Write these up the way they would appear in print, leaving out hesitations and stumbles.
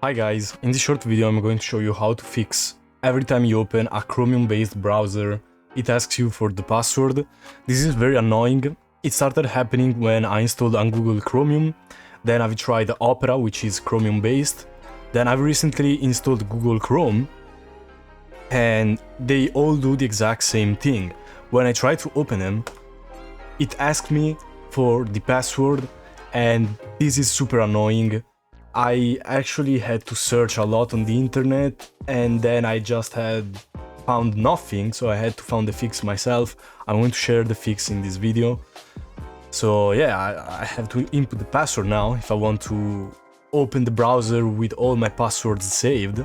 Hi guys, in this short video I'm going to show you how to fix every time you open a Chromium based browser, it asks you for the password. This is very annoying. It started happening when I installed on Google Chromium, then I've tried Opera, which is Chromium based, then I've recently installed Google Chrome, and they all do the exact same thing. When I try to open them, it asks me for the password, and this is super annoying. I actually had to search a lot on the internet, and then I just had found nothing, so I had to find the fix myself. I'm going to share the fix in this video. So yeah, I have to input the password now if I want to open the browser with all my passwords saved.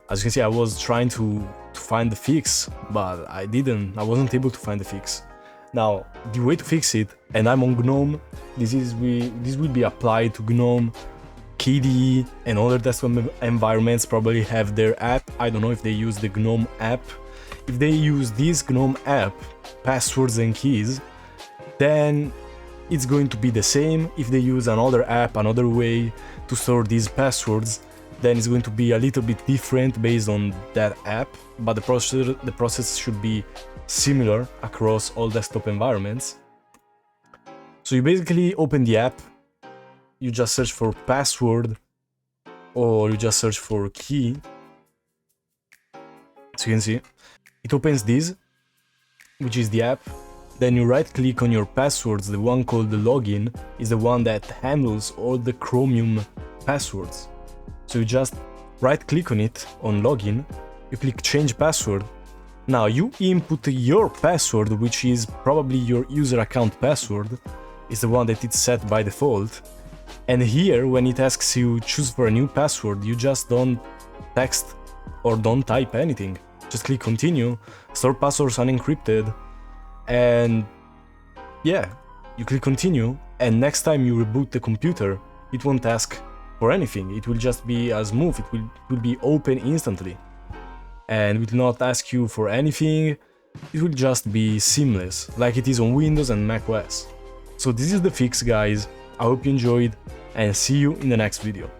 As you can see, I was trying to find the fix, but I wasn't able to find the fix. Now, the way to fix it, and I'm on GNOME, this will be applied to GNOME, KDE, and other desktop environments probably have their app. I don't know if they use the GNOME app. If they use this GNOME app, passwords and keys, then it's going to be the same. If they use another app, another way to store these passwords, then it's going to be a little bit different based on that app, but the process should be similar across all desktop environments. So you basically open the app, you just search for password, or you just search for key. So you can see, it opens this, which is the app. Then you right click on your passwords. The one called the login is the one that handles all the Chromium passwords. So you just right click on it, on login, you click change password. Now you input your password, which is probably your user account password, is the one that it's set by default. And here, when it asks you choose for a new password, you just don't text or don't type anything. Just click continue, store passwords unencrypted, and yeah, you click continue, and next time you reboot the computer, it won't ask for anything. It will just be as smooth, it will be open instantly. And will not ask you for anything, it will just be seamless, like it is on Windows and Mac OS. So this is the fix, guys. I hope you enjoyed, and see you in the next video.